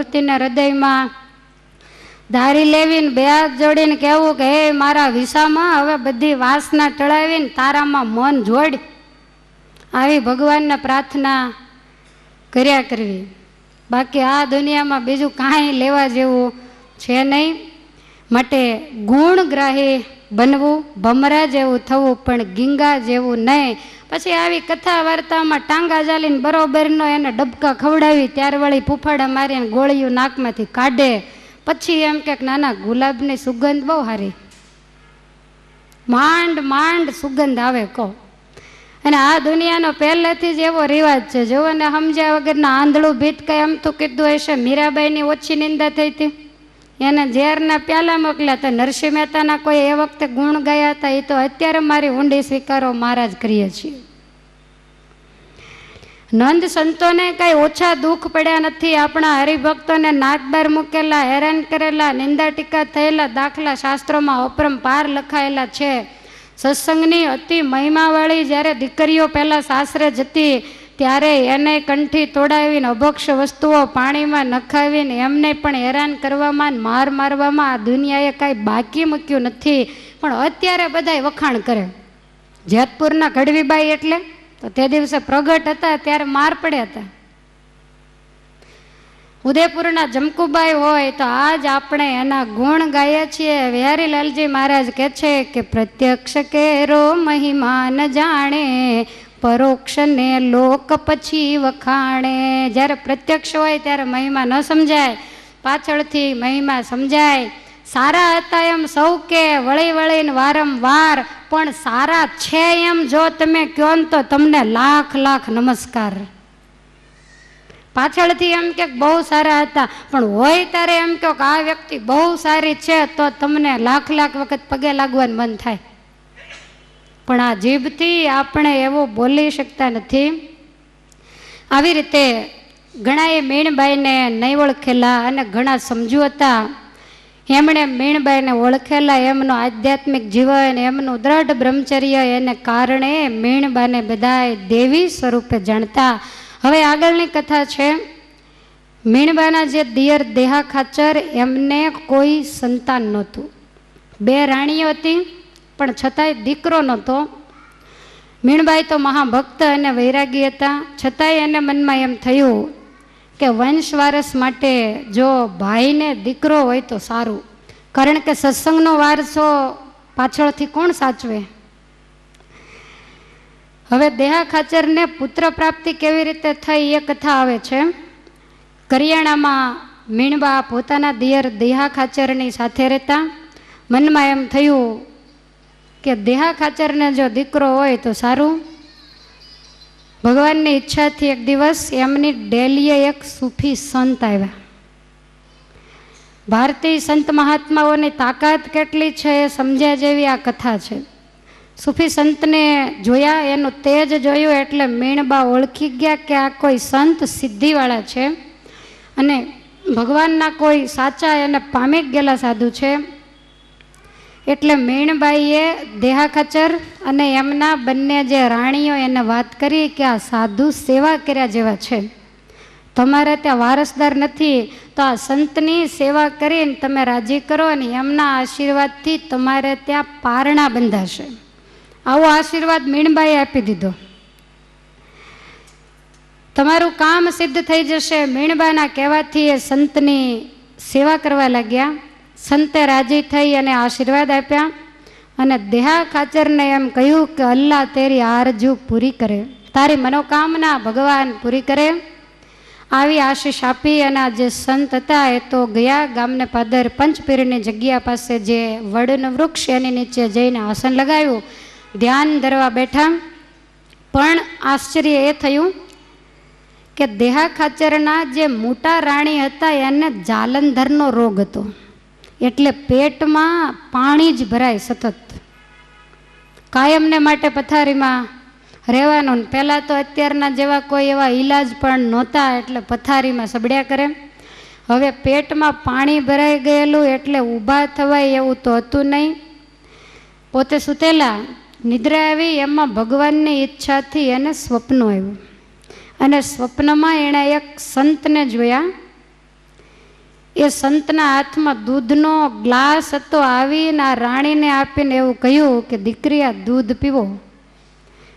ભક્તિને હૃદયમાં ધારી લેવીને બે હાથ જોડીને કહેવું કે હે મારા વિસામાં હવે બધી વાસના ટળાવીને તારામાં મન જોડ, આવી ભગવાનને પ્રાર્થના કર્યા કરવી. બાકી આ દુનિયામાં બીજું કાંઈ લેવા જેવું છે નહીં. માટે ગુણગ્રાહી બનવું, ભમરા જેવું થવું, પણ ગીંગા જેવું નહીં. પછી આવી કથા વાર્તામાં ટાંગા ચાલીને બરોબરનો એને ડબકા ખવડાવી ત્યાર વળી ફૂફાડા મારીને ગોળીઓ નાકમાંથી કાઢે. પછી એમ કે નાના ગુલાબની સુગંધ બહુ સારી, માંડ માંડ સુગંધ આવે કહો. અને આ દુનિયાનો પહેલેથી જ એવો રિવાજ છે. જોવો ને સમજ્યા વગરના આંધળું ભીત કઈ એમ તો કીધું હશે. મીરાબાઈની ઓછી નિંદા થઈ હતી, એને ઝેરના પ્યાલા મોકલ્યા હતા. નરસિંહ મહેતાના કોઈ એ વખતે ગુણ ગયા હતા, એ તો અત્યારે મારી ઊંડી સ્વીકારો મહારાજ કરીએ છીએ. નંદ સંતોને કઈ ઓછા દુઃખ પડ્યા નથી. આપણા હરિભક્તોને નાકબાર મૂકેલા, હેરાન કરેલા, નિંદા ટીકા થયેલા દાખલા શાસ્ત્રોમાં અપરંપાર લખાયેલા છે. સત્સંગની અતિ મહિમાવાળી જ્યારે દીકરીઓ પહેલાં સાસરે જતી ત્યારે એને કંઠી તોડાવીને અભક્ષ વસ્તુઓ પાણીમાં નખાવીને એમને પણ હેરાન કરવામાં, માર મારવામાં આ દુનિયાએ કાંઈ બાકી મૂક્યું નથી. પણ અત્યારે બધાય વખાણ કરે. જેતપુરના ગઢવીબાઈ એટલે તો તે દિવસે પ્રગટ હતા ત્યારે માર પડ્યા હતા. ઉદયપુરના જમકુબાઈ હોય તો આજ આપણે એના ગુણ ગાઈએ છીએ. વિહારીલાલજી મહારાજ કહે છે કે પ્રત્યક્ષ કેરો મહિમા ન જાણે, પરોક્ષ ને લોક પછી વખાણે. જ્યારે પ્રત્યક્ષ હોય ત્યારે મહિમા ન સમજાય, પાછળથી મહિમા સમજાય. સારા હતા એમ સૌ કે વળી વળીને વારંવાર, પણ સારા છે એમ જો તમે કહો ને તો તમને લાખ લાખ નમસ્કાર. પાછળથી એમ કે બહુ સારા હતા, પણ હોય ત્યારે એમ કહો કે આ વ્યક્તિ બહુ સારી છે તો તમને લાખ લાખ વખત પગે લાગવાનું મન થાય. પણ આ જીભથી આપણે એવું બોલી શકતા નથી. આવી રીતે ઘણાએ મીણબાઈને નહીં ઓળખેલા અને ઘણા સમજુ હતા. એમણે મીણબાઈને ઓળખેલા. એમનું આધ્યાત્મિક જીવન, એમનું દ્રઢ બ્રહ્મચર્ય, એને કારણે મીણબાને બધાએ દેવી સ્વરૂપે જાણતા. હવે આગળની કથા છે. મીણબાના જે દિયર દેહા ખાચર, એમને કોઈ સંતાન નહોતું. બે રાણીઓ હતી પણ છતાંય દીકરો નહોતો. મીણબાઈ તો મહાભક્ત અને વૈરાગી હતા, છતાંય એને મનમાં એમ થયું કે વંશવારસ માટે જો ભાઈને દીકરો હોય તો સારું, કારણ કે સત્સંગનો વારસો પાછળથી કોણ સાચવે. હવે દેહા ખાચરને પુત્ર પ્રાપ્તિ કેવી રીતે થઈ એ કથા આવે છે. કરિયાણામાં મીણબા પોતાના દિયર દેહા ખાચરની સાથે રહેતા. મનમાં એમ થયું કે દેહા ખાચરને જો દીકરો હોય તો સારું. ભગવાનની ઈચ્છાથી એક દિવસ એમની ડેલીએ એક સૂફી સંત આવ્યા. ભારતીય સંત મહાત્માઓની તાકાત કેટલી છે એ સમજ્યા જેવી આ કથા છે. સૂફી સંતને જોયા, એનું તેજ જોયું એટલે મીણબા ઓળખી ગયા કે આ કોઈ સંત સિદ્ધિવાળા છે અને ભગવાનના કોઈ સાચા એને પામી ગયેલા સાધુ છે. એટલે મીણબાઈએ દેહા ખાચર અને એમના બંને જે રાણીઓ એને વાત કરી કે આ સાધુ સેવા કર્યા જેવા છે, તમારે ત્યાં વારસદાર નથી તો આ સંતની સેવા કરીને તમે રાજી કરો અને એમના આશીર્વાદથી તમારે ત્યાં પારણા બંધાશે. આવો આશીર્વાદ મીણબાઈએ આપી દીધો. તમારું કામ સિદ્ધ થઈ જશે. મીણબાના કહેવાથી એ સંતની સેવા કરવા લાગ્યા. સંતે રાજી થઈ અને આશીર્વાદ આપ્યા અને દેહા ખાચરને એમ કહ્યું કે અલ્લાહ તેરી આરજુ પૂરી કરે, તારી મનોકામના ભગવાન પૂરી કરે. આવી આશીષ આપી અને આ જે સંત હતા એ તો ગયા ગામને પાદર પંચપીરની જગ્યા પાસે જે વડનું વૃક્ષ એની નીચે જઈને આસન લગાવ્યું, ધ્યાન ધરવા બેઠા. પણ આશ્ચર્ય એ થયું કે દેહા ખાચરના જે મોટા રાણી હતા એને જાલંધરનો રોગ હતો, એટલે પેટમાં પાણી જ ભરાય સતત, કાયમને માટે પથારીમાં રહેવાનું. પહેલાં તો અત્યારના જેવા કોઈ એવા ઈલાજ પણ નહોતા એટલે પથારીમાં સબડ્યા કરે. હવે પેટમાં પાણી ભરાઈ ગયેલું એટલે ઊભા થવાય એવું તો હતું નહીં. પોતે સૂતેલા, નિદ્રા આવી, એમાં ભગવાનની ઈચ્છાથી એને સ્વપ્ન આવ્યું અને સ્વપ્નમાં એણે એક સંતને જોયા એ સંતના હાથમાં દૂધનો ગ્લાસ હતો, આવીને આ રાણીને આપીને એવું કહ્યું કે દીકરી આ દૂધ પીવો.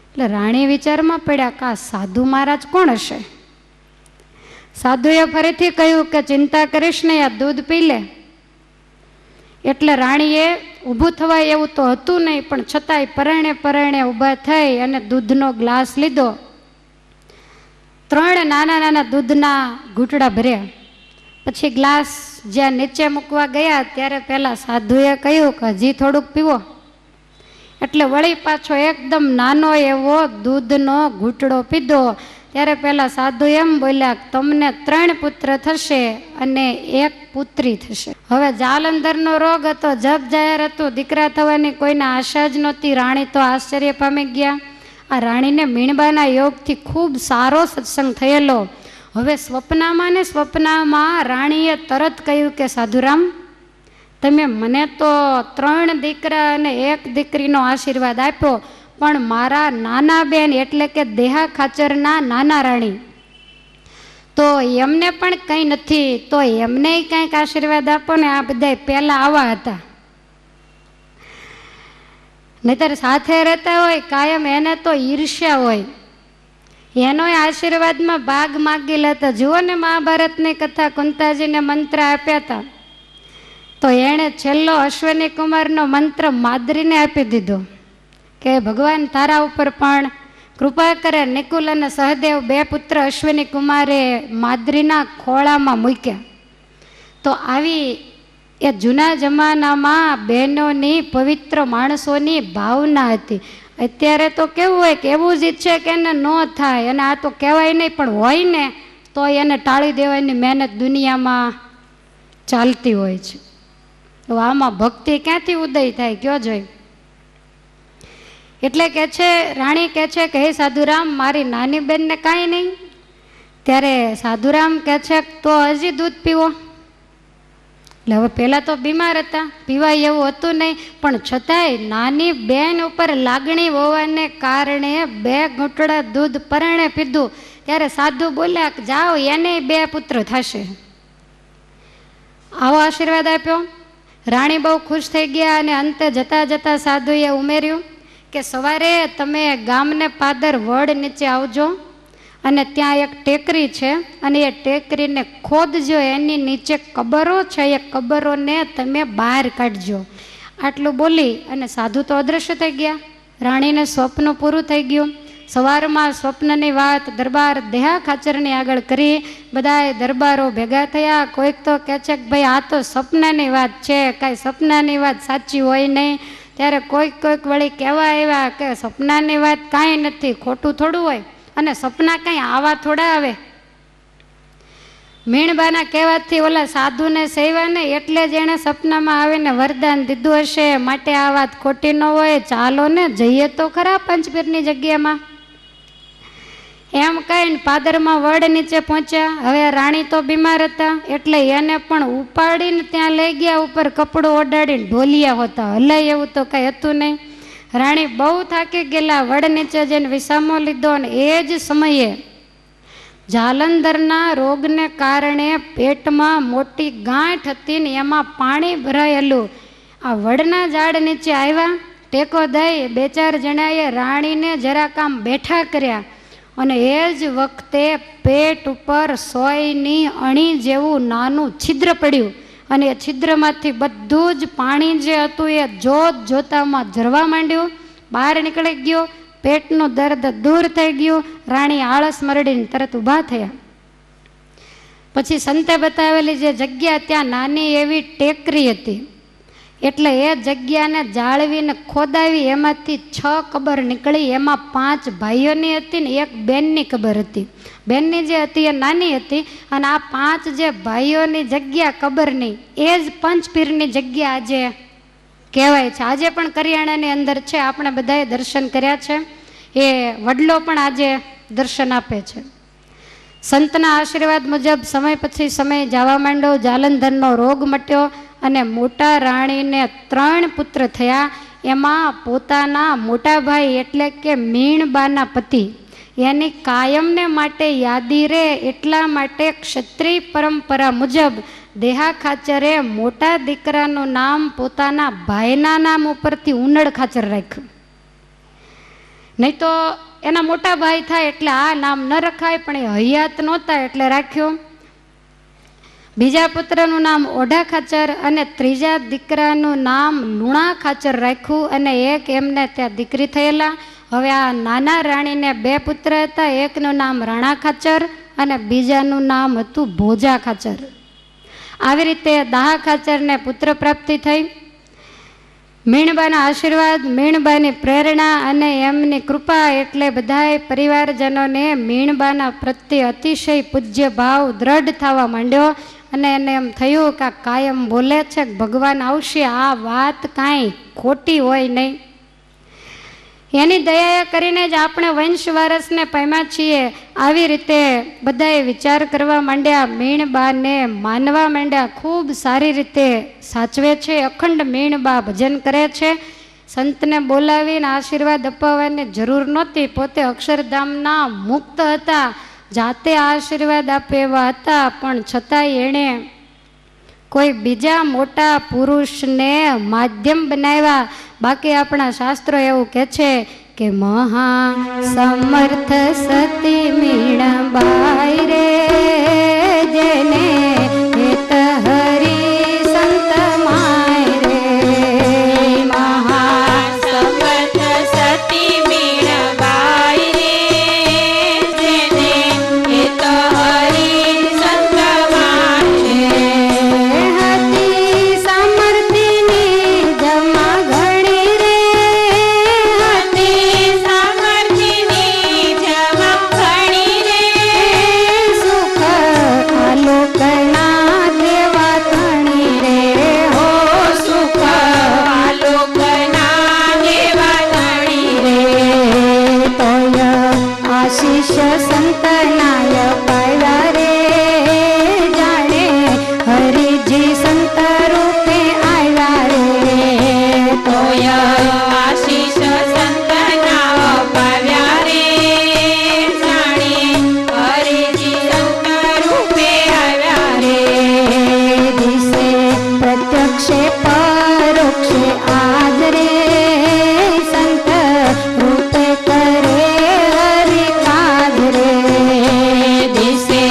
એટલે રાણી વિચારમાં પડ્યા કે આ સાધુ મહારાજ કોણ હશે. સાધુએ ફરીથી કહ્યું કે ચિંતા કરીશ નહીં, આ દૂધ પી લે. એટલે રાણીએ ઊભું થવાય એવું તો હતું નહીં, પણ છતાંય પરણે પરણે ઊભા થઈ અને દૂધનો ગ્લાસ લીધો. 3 નાના નાના દૂધના ઘૂંટડા ભર્યા. પછી ગ્લાસ જ્યાં નીચે મૂકવા ગયા ત્યારે પેલા સાધુએ કહ્યું કે હજી થોડુંક પીવો. એટલે વળી પાછો એકદમ નાનો એવો દૂધનો ઘૂંટડો પીધો. ત્યારે પેલા સાધુ એમ બોલ્યા કે તમને 3 પુત્ર થશે અને 1 પુત્રી થશે. હવે જાલંધરનો રોગ હતો, જગ જાહેર હતું, દીકરા થવાની કોઈને આશા જ નહોતી. રાણી તો આશ્ચર્ય પામી ગયા. આ રાણીને મીણબાના યોગથી ખૂબ સારો સત્સંગ થયેલો. હવે સ્વપ્નમાં રાણીએ તરત કહ્યું કે સાધુરામ, તમે મને તો 3 દીકરા અને 1 દીકરીનો આશીર્વાદ આપ્યો, પણ મારા નાના બેન એટલે કે દેહા ખાચરના નાના રાણી તો એમને પણ કંઈ નથી, તો એમને કંઈક આશીર્વાદ આપો ને. આ બધા પહેલા આવા હતા, નહીતર સાથે રહેતા હોય કાયમ એને તો ઈર્ષ્યા હોય, એનો આશીર્વાદમાં ભાગ માગી લેતા. જુઓ ને મહાભારતની કથા, કુંતાજીને મંત્ર આપ્યા હતા તો એણે છેલ્લો અશ્વિની કુમારનો મંત્ર માદ્રીને આપી દીધો કે ભગવાન તારા ઉપર પણ કૃપા કરે. નિકુલ અને સહદેવ 2 પુત્ર અશ્વિની કુમારે માદ્રીના ખોળામાં મૂક્યા. તો આવી એ જૂના જમાનામાં બહેનોની, પવિત્ર માણસોની ભાવના હતી. અત્યારે તો કેવું હોય કે એવું જ ઈચ્છે કે એને ન થાય, અને આ તો કહેવાય નહીં, પણ હોય ને તો એને ટાળી દેવાની મહેનત દુનિયામાં ચાલતી હોય છે. તો આમાં ભક્તિ ક્યાંથી ઉદય થાય કયો જોઈ. એટલે કે છે રાણી કહે છે કે હે સાધુરામ, મારી નાની બેનને કાંઈ નહીં. ત્યારે સાધુરામ કહે છે તો હજી દૂધ પીવો. એટલે હવે પહેલાં તો બીમાર હતા, પીવાય એવું હતું નહીં, પણ છતાંય નાની બેન ઉપર લાગણી હોવાને કારણે 2 ઘૂંટડા દૂધ પરણે પીધું. ત્યારે સાધુ બોલ્યા કે જાઓ, એને 2 પુત્ર થશે. આવો આશીર્વાદ આપ્યો. રાણી બહુ ખુશ થઈ ગયા. અને અંતે જતા જતા સાધુએ ઉમેર્યું કે સવારે તમે ગામને પાદર વડ નીચે આવજો, અને ત્યાં એક ટેકરી છે, અને એ ટેકરીને ખોદજો, એની નીચે કબરો છે, એ કબરોને તમે બહાર કાઢજો. આટલું બોલી અને સાધુ તો અદૃશ્ય થઈ ગયા. રાણીને સ્વપ્ન પૂરું થઈ ગયું. સવારમાં સ્વપ્નની વાત દરબાર દેહા ખાચરની આગળ કરી. બધાએ દરબારો ભેગા થયા. કોઈક તો કહે છે કે ભાઈ આ તો સપનાની વાત છે, કાંઈ સપનાની વાત સાચી હોય નહીં. ત્યારે કોઈક વળી કહેવા આવ્યા કે સપનાની વાત કાંઈ નથી, ખોટું થોડું હોય, અને સપના કાંઈ આવા થોડા આવે. મીણબાના કહેવાથી ઓલા સાધુને સેવા ને એટલે જ એણે સપનામાં આવીને વરદાન દીધું હશે. માટે આ વાત ખોટી ન હોય. ચાલો ને જઈએ તો ખરા પંચપીરની જગ્યામાં. એમ કહીને પાદરમાં વડ નીચે પહોંચ્યા. હવે રાણી તો બીમાર હતા એટલે એને પણ ઉપાડીને ત્યાં લઈ ગયા. ઉપર કપડું ઓઢાડીને ઢોલિયા હોતા, હલાય એવું તો કંઈ હતું નહીં. રાણી બહુ થાકી ગયેલા. વડ નીચે જઈને વિસામો લીધો, અને એ જ સમયે જાલંધરના રોગને કારણે પેટમાં મોટી ગાંઠ હતી ને એમાં પાણી ભરાયેલું. આ વડના ઝાડ નીચે આવ્યા, ટેકો દઈ 2-4 જણાએ રાણીને જરાક આમ બેઠા કર્યા. અને એ જ વખતે પેટ ઉપર સોયની અણી જેવું નાનું છિદ્ર પડ્યું. અને એ છિદ્રમાંથી બધું જ પાણી જે હતું એ જોતામાં ઝરવા માંડ્યું, બહાર નીકળી ગયો. પેટનું દર્દ દૂર થઈ ગયું. રાણી આળસ મરડીને તરત ઊભા થયા. પછી સંતે બતાવેલી જે જગ્યા, ત્યાં નાની એવી ટેકરી હતી. એટલે એ જગ્યાને જાળવીને ખોદાવી, એમાંથી 6 કબર નીકળી. એમાં 5 ભાઈઓની હતી ને 1 બેનની કબર હતી. બેનની જે હતી એ નાની હતી, અને આ 5 જે ભાઈઓની જગ્યા કબરની, એ જ પંચપીરની જગ્યા આજે કહેવાય છે. આજે પણ કરિયાણાની અંદર છે. આપણે બધાએ દર્શન કર્યા છે. એ વડલો પણ આજે દર્શન આપે છે. સંતના આશીર્વાદ મુજબ સમય પછી સમય જવા માંડ્યો. જાલંધરનો રોગ મટ્યો અને મોટા રાણીને 3 પુત્ર થયા. એમાં પોતાના મોટા ભાઈ એટલે કે મીણબાના પતિ, એની કાયમને માટે યાદી રહે એટલા માટે ક્ષત્રિય પરંપરા મુજબ દેહા ખાચરે મોટા દીકરાનું નામ પોતાના ભાઈના નામ ઉપરથી ઉનડ ખાચર રાખ્યું. નહીં તો એના મોટા ભાઈ થાય એટલે આ નામ ન રખાય, પણ એ હયાત નહોતા એટલે રાખ્યો. બીજા પુત્રનું નામ ઓઢા ખાચર અને ત્રીજા દીકરાનું નામ લુણા ખાચર રાખ્યું. અને એક એમને ત્યાં દીકરી થયેલા. હવે આ નાના રાણીને 2 પુત્ર હતા. એકનું નામ રાણા ખાચર અને બીજાનું નામ હતું ભોજા ખાચર. આવી રીતે દાહા ખાચરને પુત્ર પ્રાપ્તિ થઈ. મીણબાના આશીર્વાદ, મીણબાની પ્રેરણા અને એમની કૃપા એટલે બધાય પરિવારજનોને મીણબાના પ્રત્યે અતિશય પૂજ્ય ભાવ દ્રઢ થવા માંડ્યો. અને એને એમ થયું કે કાયમ બોલે છે કે ભગવાન આવશે, આ વાત કાંઈ ખોટી હોય નહીં. એની દયા કરીને જ આપણે વંશ વારસને પામ્યા છીએ. આવી રીતે બધાએ વિચાર કરવા માંડ્યા, મીણબાને માનવા માંડ્યા. ખૂબ સારી રીતે સાચવે છે. અખંડ મીણબા ભજન કરે છે. સંતને બોલાવીને આશીર્વાદ અપાવવાની જરૂર નહોતી. પોતે અક્ષરધામના મુક્ત હતા, જાતે આશીર્વાદ આપે એવા હતા. પણ છતાંય એણે કોઈ બીજા મોટા પુરુષને માધ્યમ બનાવ્યા. બાકી આપણા શાસ્ત્રો એવું કહે છે કે મહા સમર્થ સતી મીણાબાઈ રે, જેને હેત હરી સંત માય રે. મહા સમર્થ સતી મીણાબાઈ રે, જેને હેત હરી સંત માય રે. હતી સામર્થ્યની જમા ઘણી રે, હતી સામર્થ્યની જમા ઘણી રે. સુખ આલોકના દેવા ધણી રે. હો સુખ આલોકના દેવા ધણી રે. તોય આશીષ સંતનાય પાવ્યા રે, જાણે હરિજી સંત રૂપે આવ્યા રે. તોય આશીષ સંતના અપાવ્યા રે, જાણે હરિજી સંત રૂપે આવ્યા રે. દિશે પ્રત્યક્ષે પરોક્ષે આજ રે, સંત રૂપે કરે હરિ કાજ રે. દિશે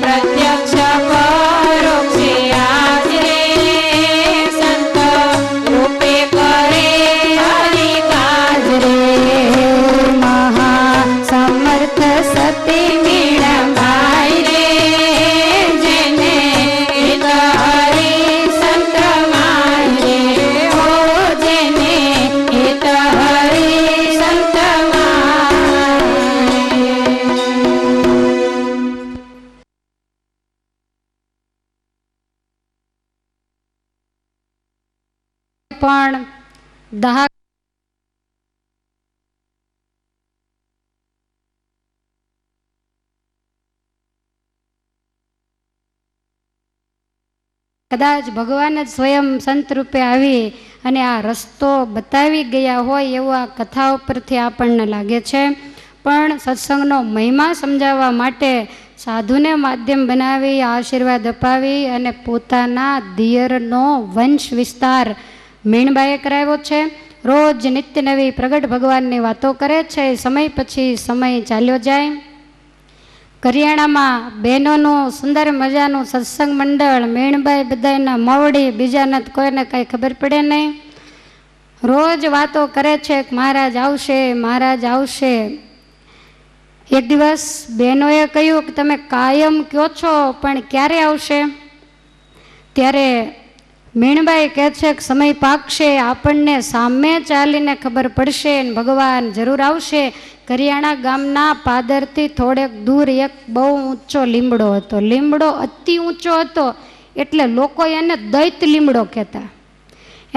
પ્રત્યક્ષ પરોક્ષે આજ રે, સંત રૂપે કરે હરિ કાજ રે. મહા સમર્થ સતી મીણાબાઈ રે, જેને હિત હરી સંત માય રે. હો જેને હિત હરી સંત માય. પણ દહા કદાચ ભગવાન જ સ્વયં સંત રૂપે આવી અને આ રસ્તો બતાવી ગયા હોય એવું આ કથા ઉપરથી આપણને લાગે છે. પણ સત્સંગનો મહિમા સમજાવવા માટે સાધુને માધ્યમ બનાવી આશીર્વાદ અપાવી અને પોતાના દિયરનો વંશ વિસ્તાર મીણબાઈએ કરાવ્યો છે. રોજ નિત્ય નવી પ્રગટ ભગવાનની વાતો કરે છે. સમય પછી સમય ચાલ્યો જાય. કરિયાણામાં બહેનોનું સુંદર મજાનું સત્સંગ મંડળ, મીણબાઈ બધાના મવડી, બીજાને કોઈને કાંઈ ખબર પડે નહીં. રોજ વાતો કરે છે કે મહારાજ આવશે, મહારાજ આવશે. એક દિવસ બહેનોએ કહ્યું કે તમે કાયમ કહો છો, પણ ક્યારે આવશે? ત્યારે મીણબાઈ કહે છે કે સમય પાકશે, આપણને સામે ચાલીને ખબર પડશે અને ભગવાન જરૂર આવશે. કરિયાણા ગામના પાદરથી થોડેક દૂર એક બહુ ઊંચો લીમડો હતો. લીમડો અતિ ઊંચો હતો એટલે લોકો એને દૈત લીમડો કહેતા.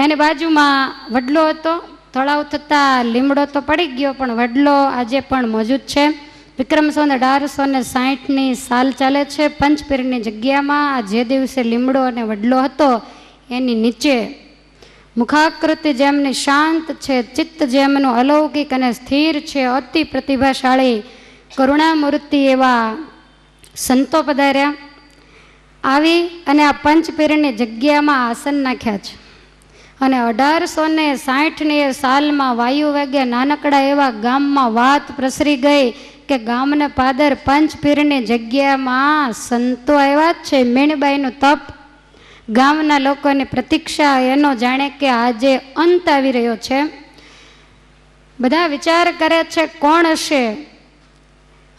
એની બાજુમાં વડલો હતો. તળાવ થતાં લીમડો તો પડી ગયો, પણ વડલો આજે પણ મોજૂદ છે. વિક્રમ સંવત 1860ની સાલ ચાલે છે. પંચપીરની જગ્યામાં આ જે દિવસે લીમડો અને વડલો હતો એની નીચે મુખાકૃતિ જેમની શાંત છે, ચિત્ત જેમનું અલૌકિક અને સ્થિર છે, અતિ પ્રતિભાશાળી કરુણામૂર્તિ એવા સંતો પધાર્યા. આવી અને આ પંચપીરની જગ્યામાં આસન નાખ્યા છે. અને 1860ની સાલમાં વાયુ વેગે નાનકડા એવા ગામમાં વાત પ્રસરી ગઈ કે ગામને પાદર પંચપીરની જગ્યામાં સંતો આવ્યા જ છે. મીણબાઈનું તપ, ગામના લોકોની પ્રતીક્ષા, એનો જાણે કે આજે અંત આવી રહ્યો છે. બધા વિચાર કરે છે કોણ હશે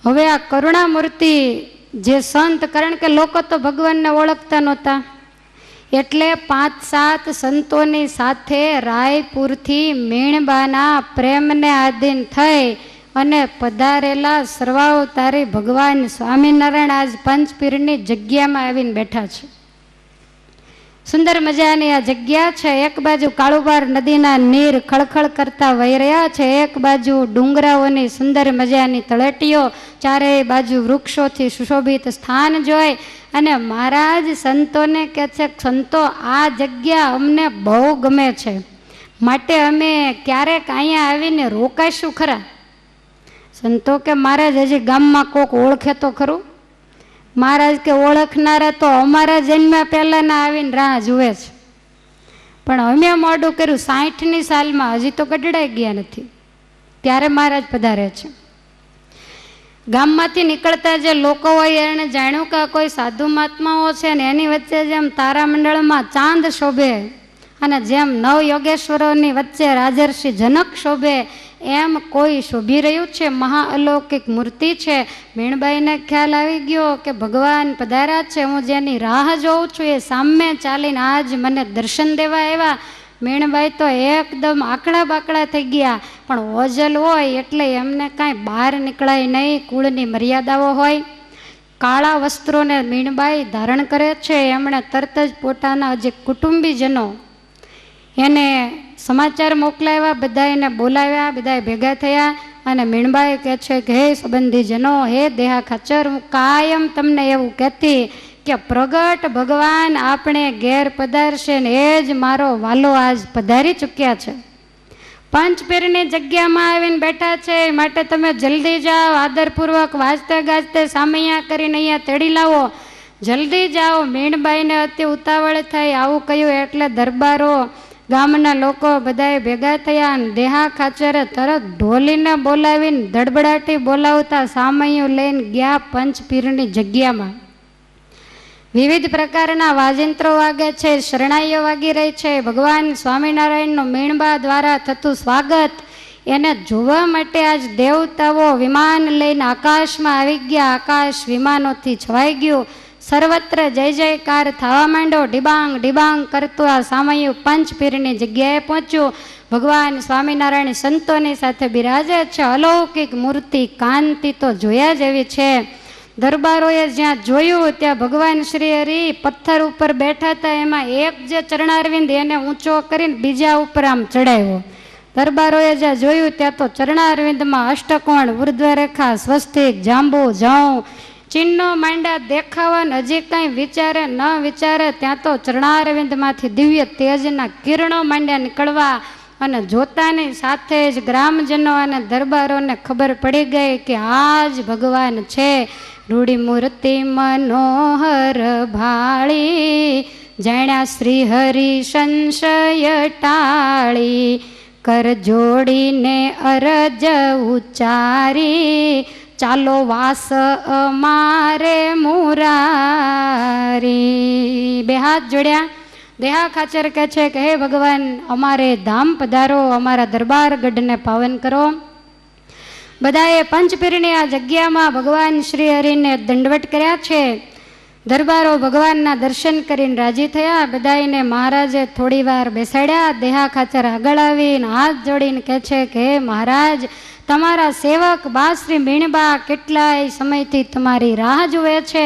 હવે આ કરુણામૂર્તિ જે સંત, કારણ કે લોકો તો ભગવાનને ઓળખતા નહોતા, એટલે 5-7 સંતોની સાથે રાયપુરથી મીણબાના પ્રેમને આધીન થઈ અને પધારેલા સર્વાવતારી ભગવાન સ્વામિનારાયણ આજ પંચપીરની જગ્યામાં આવીને બેઠા છે. સુંદર મજાની આ જગ્યા છે. એક બાજુ કાળુબાર નદીના નીર ખળખળ કરતા વહી રહ્યા છે, એક બાજુ ડુંગરાઓની સુંદર મજાની તળેટીઓ, ચારેય બાજુ વૃક્ષોથી સુશોભિત સ્થાન જોઈ અને મહારાજ સંતોને કહે છે, સંતો આ જગ્યા અમને બહુ ગમે છે, માટે અમે ક્યારેક અહીંયા આવીને રોકાઈશું ખરા? સંતો કે મહારાજ હજી ગામમાં કોક ઓળખે તો ખરું? મહારાજ કે ઓળખનારા તો અમારા જન્મ્યા પહેલાંના આવીને રાહ જુએ છે, પણ અમે મોડું કર્યું 60ની સાલમાં, હજી તો ગઢડાઈ ગયા નથી, ત્યારે મહારાજ પધારે છે. ગામમાંથી નીકળતા જે લોકો હોય એને જાણ્યું કે કોઈ સાધુ મહાત્માઓ છે ને એની વચ્ચે જેમ તારામંડળમાં ચાંદ શોભે અને જેમ નવ યોગેશ્વરોની વચ્ચે રાજર્ષિ જનક શોભે એમ કોઈ શોભી રહ્યું છે, મહાઅલૌકિક મૂર્તિ છે. મીણબાઈને ખ્યાલ આવી ગયો કે ભગવાન પધાર્યા છે, હું જેની રાહ જોઉં છું એ સામે ચાલીને આજ મને દર્શન દેવા આવ્યા. મીણબાઈ તો એકદમ આકડા બાકડા થઈ ગયા, પણ ઓજલ હોય એટલે એમને કાંઈ બહાર નીકળાય નહીં, કુળની મર્યાદાઓ હોય. કાળા વસ્ત્રોને મીણબાઈ ધારણ કરે છે. એમણે તરત જ પોતાના જે કુટુંબીજનો એને સમાચાર મોકલાવ્યા, બધા એને બોલાવ્યા, બધા ભેગા થયા અને મીણબાઈ કહે છે કે હે સંબંધીજનો, હે દેહા ખાચર, હું કાયમ તમને એવું કહેતી કે પ્રગટ ભગવાન આપણે ઘેર પધારશે ને એ જ મારો વાલો આજ પધારી ચૂક્યા છે, પંચપીરની જગ્યામાં આવીને બેઠા છે, માટે તમે જલ્દી જાઓ, આદરપૂર્વક વાજતે ગાજતે સામૈયા કરીને અહીંયા તેડી લાવો, જલ્દી જાઓ. મીણબાઈને અતિ ઉતાવળ થઈ આવું કહ્યું એટલે દરબારો, ગામના લોકો બધાએ ભેગા થયા અને દેહા ખાચરે તરત ઢોલીને બોલાવીને ધડબડાટી બોલાવતા સામૈયું લઈને ગયા પંચપીરની જગ્યામાં. વિવિધ પ્રકારના વાજિંત્રો વાગે છે, શરણાઈઓ વાગી રહી છે. ભગવાન સ્વામિનારાયણનું મીણબા દ્વારા થતું સ્વાગત એને જોવા માટે આજ દેવતાઓ વિમાન લઈને આકાશમાં આવી ગયા. આકાશ વિમાનોથી છવાઈ ગયું, સર્વત્ર જય જયકાર થવા માંડ્યો. ડિબાંગ ડિબાંગ કરતું આ સામૈયું પંચપીરની જગ્યાએ પહોંચ્યું. ભગવાન સ્વામિનારાયણ સંતોની સાથે બિરાજે છે. અલૌકિક મૂર્તિ, કાંતિ તો જોયા જેવી છે. દરબારોએ જ્યાં જોયું ત્યાં ભગવાન શ્રી હરિ પથ્થર ઉપર બેઠા હતા, એમાં એક જે ચરણારવિંદ એને ઊંચો કરીને બીજા ઉપર આમ ચડાવ્યો. દરબારોએ જ્યાં જોયું ત્યાં તો ચરણારવિંદમાં અષ્ટકોણ, ઉર્ધ્વરેખા, સ્વસ્તિક, જાંબુ, જવ ચિહ્નો માંડ્યા દેખાવા. હજી કાંઈ વિચારે ન વિચારે ત્યાં તો ચરણારવિંદમાંથી દિવ્ય તેજના કિરણો માંડ્યા નીકળવા અને જોતાની સાથે જ ગ્રામજનો અને દરબારોને ખબર પડી ગઈ કે આ જ ભગવાન છે. રૂડી મૂર્તિ મનોહર ભાળી, જાણ્યા શ્રી હરિ સંશય ટાળી, કર જોડીને અરજ ઉચ્ચારી, ચાલો વાસ અમારે મુરારી. બે હાથ જોડ્યા. દેહા ખાચર કહે છે કે હે ભગવાન, અમારે ધામ પધારો, અમારા દરબાર ગઢને પાવન કરો. બધાએ પંચપીરની આ જગ્યામાં ભગવાન શ્રી હરિને દંડવટ કર્યા છે. દરબારો ભગવાનના દર્શન કરીને રાજી થયા. બધાને મહારાજે થોડી વાર બેસાડ્યા. દેહા ખાચર આગળ આવીને હાથ જોડીને કહે છે કે હે મહારાજ, તમારા સેવક બા શ્રી મીણબા કેટલાય સમયથી તમારી રાહ જુએ છે.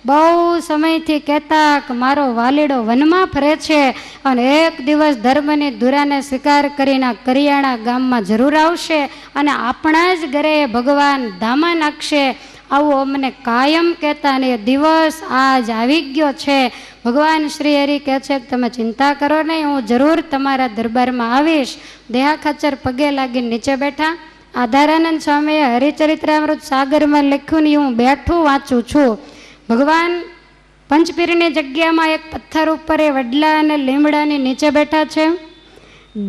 બહુ સમયથી કહેતા કે મારો વાલીડો વનમાં ફરે છે અને એક દિવસ ધર્મની ધુરાને સ્વીકાર કરીને કરિયાણા ગામમાં જરૂર આવશે અને આપણા જ ઘરે ભગવાન ધામા નાખશે, આવું અમને કાયમ કહેતા અને એ દિવસ આજ આવી ગયો છે. ભગવાન શ્રી હરિ કહે છે કે તમે ચિંતા કરો નહીં, હું જરૂર તમારા દરબારમાં આવીશ. દેહા ખાચર પગે લાગીને નીચે બેઠા. આધારાનંદ સ્વામીએ હરિચરિત્રામૃત સાગરમાં લખ્યું ને હું બેઠું વાંચું છું. ભગવાન પંચપીરની જગ્યામાં એક પથ્થર ઉપર એ વડલા અને લીમડાની નીચે બેઠા છે.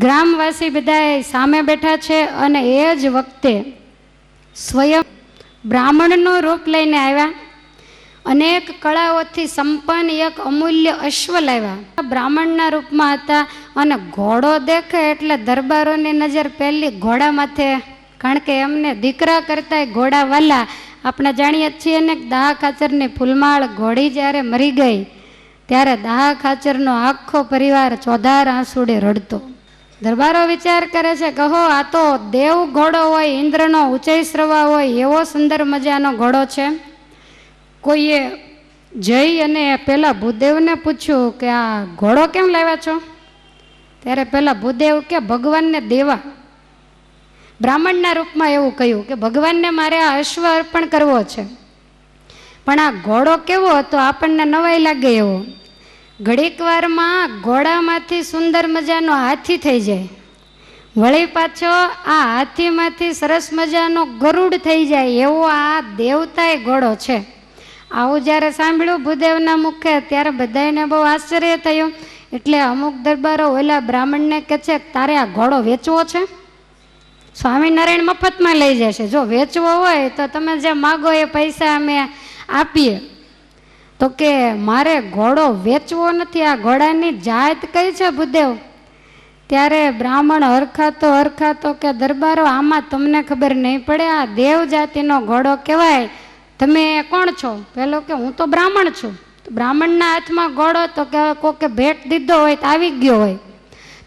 ગ્રામવાસી બધા સામે બેઠા છે અને એ જ વખતે સ્વયં બ્રાહ્મણનું રૂપ લઈને આવ્યા. અનેક કળાઓથી સંપન્ન એક અમૂલ્ય અશ્વ લાવ્યા. બ્રાહ્મણના રૂપમાં હતા અને ઘોડો દેખે એટલે દરબારોની નજર પહેલી ઘોડા માથે, કારણ કે એમને દીકરા કરતા ઘોડા વાલા. આપણે જાણીએ છીએ ને દાહ ખાચરની ફૂલમાળ ઘોડી જ્યારે મરી ગઈ ત્યારે દાહ ખાચરનો આખો પરિવાર ચોધાર આંસુડે રડતો. દરબારો વિચાર કરે છે, કહો આ તો દેવ ઘોડો હોય, ઇન્દ્રનો ઊંચાઈ શ્રવા હોય એવો સુંદર મજાનો ઘોડો છે. કોઈએ જઈ અને પેલા ભૂદેવને પૂછ્યું કે આ ઘોડો કેમ લાવ્યા છો? ત્યારે પેલા ભૂદેવ કે ભગવાનને દેવા. બ્રાહ્મણના રૂપમાં એવું કહ્યું કે ભગવાનને મારે આ અશ્વ અર્પણ કરવો છે, પણ આ ઘોડો કેવો હતો આપણને નવાઈ લાગે એવો. ઘડીક વારમાં ઘોડામાંથી સુંદર મજાનો હાથી થઈ જાય, વળી પાછો આ હાથીમાંથી સરસ મજાનો ગરુડ થઈ જાય એવો આ દેવતાએ ઘોડો છે. આવું જ્યારે સાંભળ્યું ભૂદેવના મુખે ત્યારે બધાને બહુ આશ્ચર્ય થયું. એટલે અમુક દરબારો ઓલા બ્રાહ્મણને કહે છે, તારે આ ઘોડો વેચવો છે? સ્વામિનારાયણ મફતમાં લઈ જશે, જો વેચવો હોય તો તમે જે માગો એ પૈસા અમે આપીએ. તો કે મારે ઘોડો વેચવો નથી, આ ઘોડાની જાત કઈ છે ભૂદેવ? ત્યારે બ્રાહ્મણ હરખાતો કે દરબારો આમાં તમને ખબર નહીં પડે, આ દેવ જાતિનો ઘોડો કહેવાય. તમે કોણ છો? પેલો કે હું તો બ્રાહ્મણ છું. બ્રાહ્મણના હાથમાં ઘોડો તો કે કોકે ભેટ દીધો હોય તો આવી ગયો હોય.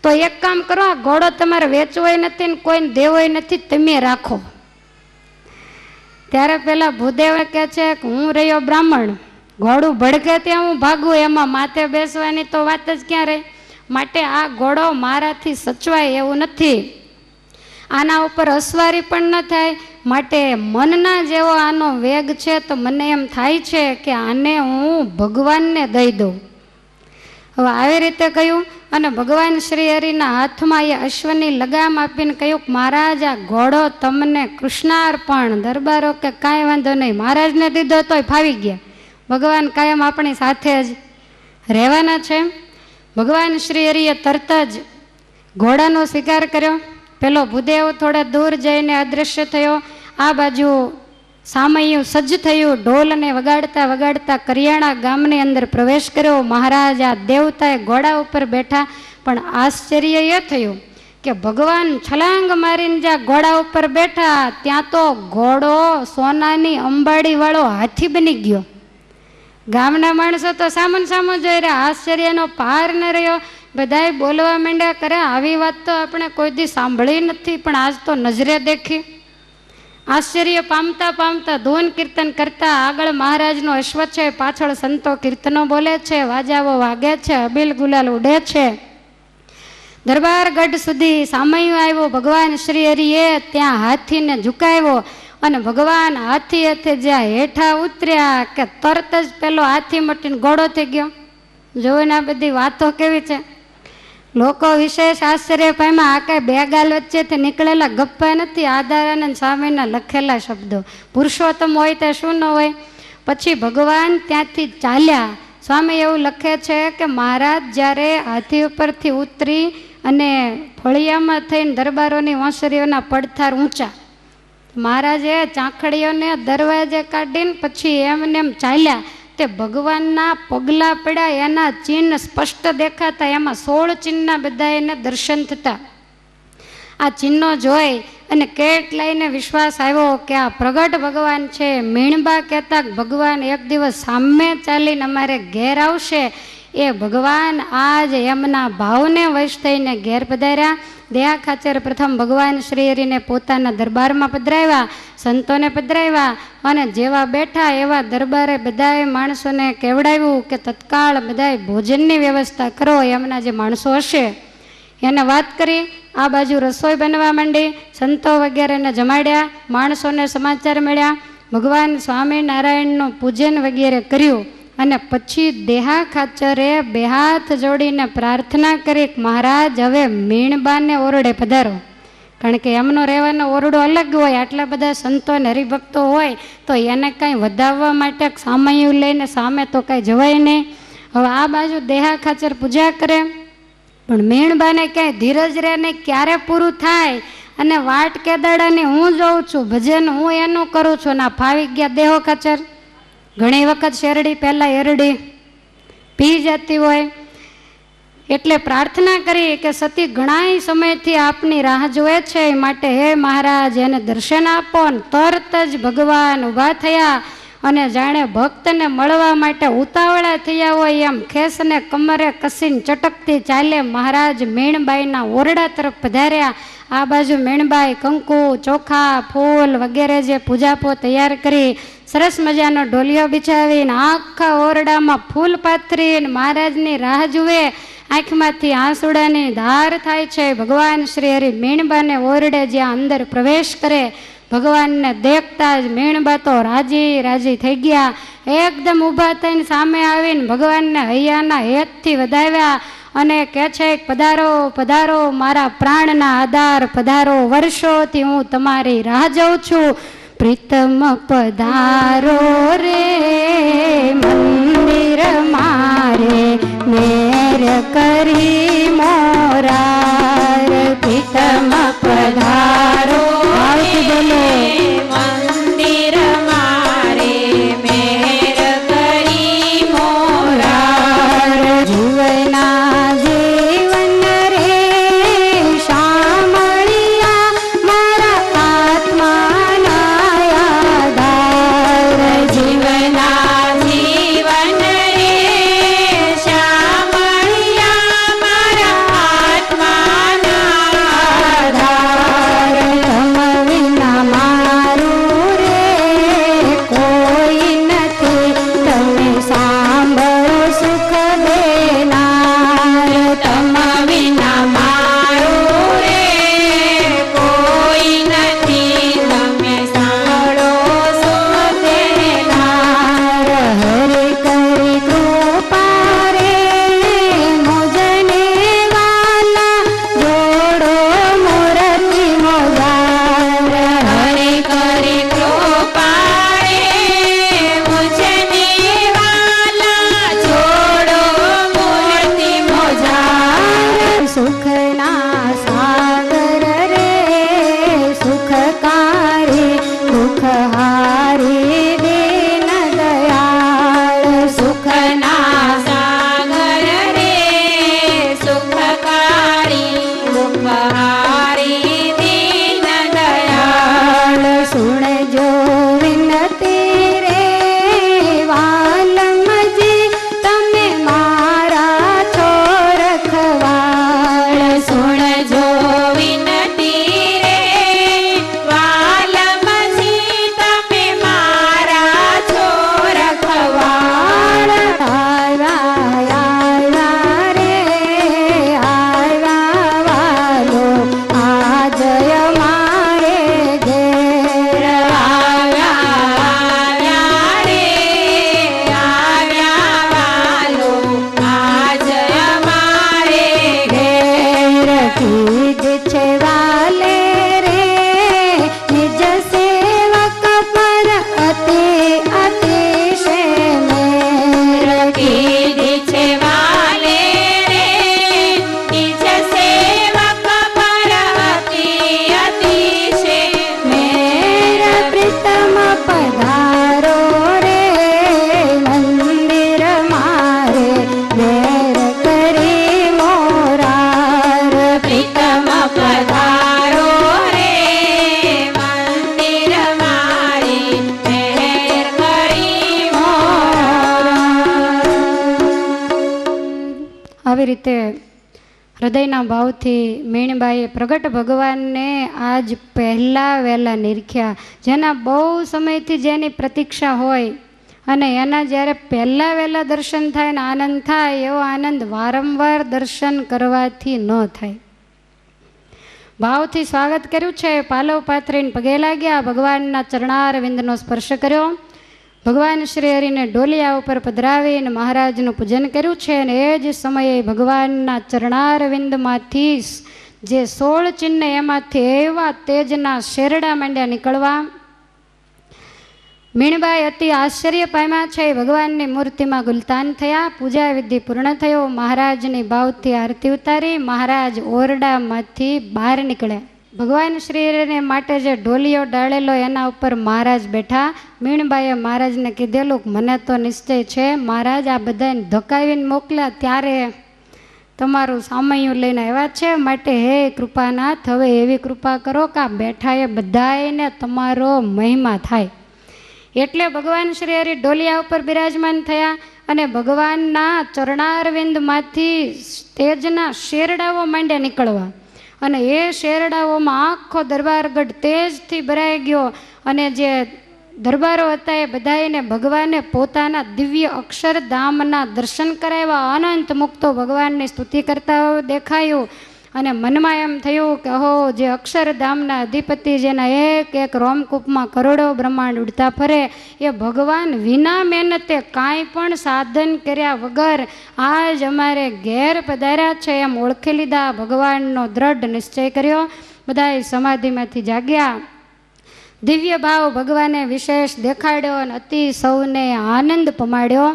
તો એક કામ કરો, આ ઘોડો તમારે વેચવોય નથી ને કોઈને દેવોય નથી, તમે રાખો. ત્યારે પેલા ભૂદેવ કહે છે કે હું રહ્યો બ્રાહ્મણ, ઘોડું ભડકે ત્યાં હું ભાગું, એમાં માથે બેસવાની તો વાત જ ક્યાં રહી. માટે આ ઘોડો મારાથી સચવાય એવું નથી, આના ઉપર અસવારી પણ ન થાય. માટે મનના જેવો આનો વેગ છે તો મને એમ થાય છે કે આને હું ભગવાનને દઈ દઉં. હવે આવી રીતે કહ્યું અને ભગવાન શ્રી હરિના હાથમાં એ અશ્વની લગામ આપીને કહ્યું, મહારાજ આ ઘોડો તમને કૃષ્ણાર્પણ. દરબારો કે કાંઈ વાંધો નહીં, મહારાજને દીધો તોય ફાવી ગયા. ભગવાન કાયમ આપણી સાથે જ રહેવાના છે. ભગવાન શ્રી હરિએ તરત જ ઘોડાનો સ્વીકાર કર્યો. પેલો ભૂદેવ થોડા દૂર જઈને અદૃશ્ય થયો. આ બાજુ સામૈયું સજ્જ થયું, ઢોલને વગાડતા વગાડતા કરિયાણા ગામની અંદર પ્રવેશ કર્યો. મહારાજ આ દેવતાએ ઘોડા ઉપર બેઠા, પણ આશ્ચર્ય એ થયું કે ભગવાન છલાંગ મારીને જ્યાં ઘોડા ઉપર બેઠા ત્યાં તો ઘોડો સોનાની અંબાડી વાળો હાથી બની ગયો. ગામના માણસો તો સામું જોઈ રહ્યા, આશ્ચર્યનો પાર ન રહ્યો. બધાએ બોલવા માંડ્યા, કરે આવી વાત તો આપણે કોઈ દી સાંભળી નથી, પણ આજ તો નજરે દેખી. આશ્ચર્ય પામતા પામતા ધૂન કીર્તન કરતા આગળ મહારાજનો અશ્વ છે, પાછળ સંતો કીર્તનો બોલે છે, વાજાઓ વાગે છે, અબીલ ગુલાલ ઉડે છે. દરબાર ગઢ સુધી સામયું આવ્યો. ભગવાન શ્રી હરિએ ત્યાં હાથીને ઝુકાવ્યો અને ભગવાન હાથી હાથે જ્યાં હેઠા ઉતર્યા કે તરત જ પેલો હાથી મટીને ઘોડો થઈ ગયો. જોઈને આ બધી વાતો કેવી છે. લોકો વિશેષ આશ્ચર્ય પામ્યા. આ કાંઈ બે ગાલ વચ્ચેથી નીકળેલા ગપ્પા નથી, આધારાનંદ સ્વામીના લખેલા શબ્દો. પુરુષોત્તમ હોય તે શું ન હોય. પછી ભગવાન ત્યાંથી ચાલ્યા. સ્વામી એવું લખે છે કે મહારાજ જ્યારે હાથી ઉપરથી ઉતરી અને ફળિયામાં થઈને દરબારોની વાંસળીઓના પડથાર ઊંચા, મહારાજે ચાંખડીઓને દરવાજે કાઢીને પછી એમને એમ ચાલ્યા. તે ભગવાનના પગલા પડ્યા, એના ચિહ્ન સ્પષ્ટ દેખાતા. એમાં 16 ચિહ્નના બધા એને દર્શન થતા. આ ચિહ્નો જોઈ અને કેટલાયને વિશ્વાસ આવ્યો કે આ પ્રગટ ભગવાન છે. મીણબા કહેતા ભગવાન એક દિવસ સામે ચાલીને અમારે ઘેર આવશે. એ ભગવાન આજ એમના ભાવને વશ થઈને ઘેર પધાર્યા. દયા ખાચર પ્રથમ ભગવાન શ્રી હરિને પોતાના દરબારમાં પધરાવ્યા, સંતોને પધરાવ્યા અને જેવા બેઠા એવા દરબારે બધાએ માણસોને કેવડાવ્યું કે તત્કાળ બધાએ ભોજનની વ્યવસ્થા કરો. એમના જે માણસો હશે એને વાત કરી. આ બાજુ રસોઈ બનવા માંડી, સંતો વગેરેને જમાડ્યા, માણસોને સમાચાર મળ્યા. ભગવાન સ્વામિનારાયણનું પૂજન વગેરે કર્યું અને પછી દેહા ખાચરે બે હાથ જોડીને પ્રાર્થના કરી, મહારાજ હવે મીણબાને ઓરડે પધારો. કારણ કે એમનો રહેવાનો ઓરડો અલગ હોય. આટલા બધા સંતો અને હરિભક્તો હોય તો એને કાંઈ વધાવવા માટે સામયું લઈને સામે તો કાંઈ જવાય નહીં. હવે આ બાજુ દેહા ખાચર પૂજા કરે, પણ મીણબાને ક્યાંય ધીરજ રહે ને ક્યારે પૂરું થાય. અને વાટ કેદાડાની હું જોઉં છું, ભજન હું એનું કરું છું, ના ફાવી ગયા દેહો ખાચર. ઘણી વખત શેરડી પહેલાં એરડી પી જતી હોય. એટલે પ્રાર્થના કરી કે સતી ઘણા સમયથી આપની રાહ જોવે છે, માટે હે મહારાજ એને દર્શન આપો. ને તરત જ ભગવાન ઊભા થયા અને જાણે ભક્તને મળવા માટે ઉતાવળા થયા હોય એમ ખેસને કમરે કસીને ચટકતી ચાલે મહારાજ મીણબાઈના ઓરડા તરફ પધાર્યા. આ બાજુ મીણબાઈ કંકુ, ચોખા, ફૂલ વગેરે જે પૂજાપો તૈયાર કરી સરસ મજાનો ઢોલિયો બિછાવીને આખા ઓરડામાં ફૂલ પાથરીને મહારાજની રાહ જુએ. આંખમાંથી આંસુડાની ધાર થાય છે. ભગવાન શ્રી હરિ મીણબાને ઓરડે જ્યાં અંદર પ્રવેશ કરે, ભગવાનને દેખતા જ મીણબા તો રાજી રાજી થઈ ગયા. એકદમ ઊભા થઈને સામે આવીને ભગવાનને હૈયાના હેતથી વધાવ્યા અને કહે છે, પધારો પધારો મારા પ્રાણના આધાર, પધારો, વર્ષોથી હું તમારી રાહ જોઉં છું. પ્રીતમ પધારો રે મંદિર મારે, મેર કરી મોરાર. પ્રીતમ પધારો મંદિર મારે, મેર કરી મોરાર. જીવના જીવન રે શામળિયા, મારા આત્માના આધાર. જીવના જીવન રે શામળિયા, મારા આત્માના આધાર. તમ વિના મારું રે કોઈ નથી, તમે સાંભળો સુખ દેનાર. તમ વિના મારું રે કોઈ નથી, તમે સાંભળો સુખ દેનાર. હરે કરી કૃપા રે મુજને વાલા, જોડો મૂર્તિ મોજાર. હરે કરી કૃપા રે મુજને વાલા, જોડો મૂર્તિ મોજાર. સુખના સાગર રે સુખકારી, સુખહારી દીન દયાળ. સુખના સાગર રે સુખકારી, સુખહારી દીન દયાળ. સુણજો વિનતી રે વાલમજી, તમે મારા છો રખવાળ. સુણજો વિનતી રે વાલમજી, તમે મારા છો રખવાળ. આવ્યા રે આવ્યા વાલો, આજય મારે ઘેર. આવ્યા રે આવ્યા વાલો, આજ અમારે ઘેર. કીધ છે વાલે રે નિજ સેવક પર અતિ અતિશય મેર. કીધી છે વાલે રે નિજ સેવક પર અતિ અતિશય મેર. પ્રીતમ પધારો રે મંદિર મારે, મેર કરી મોરાર. પ્રીતમ પધારો રે મંદિર મારી, મેર કરી મોરાર. આવી રીતે હૃદયના ભાવથી મીણબાઈએ પ્રગટ ભગવાનને આજ પહેલાં વહેલા નિરખ્યા. જેના બહુ સમયથી જેની પ્રતીક્ષા હોય અને એના જ્યારે પહેલાં વહેલા દર્શન થાય ને આનંદ થાય, એવો આનંદ વારંવાર દર્શન કરવાથી ન થાય. ભાવથી સ્વાગત કર્યું છે, પાલવ પાથરીને પગે લાગ્યા, ભગવાનના ચરણાર વિંદનો સ્પર્શ કર્યો. ભગવાન શ્રી હરિને ડોલિયા ઉપર પધરાવીને મહારાજનું પૂજન કર્યું છે. અને એ જ સમયે ભગવાનના ચરણાર વિંદમાંથી જે 16 ચિહ્ન એમાંથી એવા તેજના શેરડા માંડ્યા નીકળવા. મીણબાઈ અતિ આશ્ચર્ય પામ્યા છે. ભગવાનની મૂર્તિમાં ગુલતાન થયા. પૂજા વિધિ પૂર્ણ થયો. મહારાજની ભાવથી આરતી ઉતારી. મહારાજ ઓરડામાંથી બહાર નીકળ્યા. ભગવાન શ્રીને માટે જે ઢોલિયો ડાળેલો એના ઉપર મહારાજ બેઠા. મીણબાઈએ મહારાજને કીધેલું મને તો નિશ્ચય છે મહારાજ આ બધાને ધકાવીને મોકલ્યા ત્યારે તમારું સામૈયું લઈને આવ્યા છે, માટે હે કૃપાનાથ હવે એવી કૃપા કરો કે આ બેઠા એ બધાને તમારો મહિમા થાય. એટલે ભગવાન શ્રી હરિ ઢોલિયા ઉપર બિરાજમાન થયા અને ભગવાનના ચરણારવિંદમાંથી તેજના શેરડાઓ માંડ્યા નીકળવા. અને એ શેરડાઓમાં આખો દરબારગઢ તેજથી ભરાઈ ગયો. અને જે દરબારો હતા એ બધાને ભગવાને પોતાના દિવ્ય અક્ષરધામના દર્શન કરાવ્યા. અનંત મુક્તો ભગવાનની સ્તુતિ કરતા દેખાયું. અને મનમાં એમ થયું કે હો જે અક્ષરધામના અધિપતિ જેના એક એક રોમકૂપમાં કરોડો બ્રહ્માંડ ઉડતા ફરે એ ભગવાન વિના મહેનતે કાંઈ પણ સાધન કર્યા વગર આજ અમારે ઘેર પધાર્યા છે એમ ઓળખી લીધા. ભગવાનનો દ્રઢ નિશ્ચય કર્યો. બધાએ સમાધિમાંથી જાગ્યા. દિવ્ય ભાવ ભગવાને વિશેષ દેખાડ્યો અને અતિ સૌને આનંદ પમાડ્યો.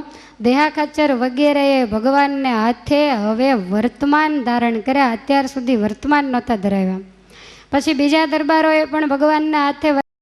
દેહાખાચર વગેરેએ ભગવાનને હાથે હવે વર્તમાન ધારણ કર્યા. અત્યાર સુધી વર્તમાન નહોતા ધરાવ્યા. પછી બીજા દરબારોએ પણ ભગવાનના હાથે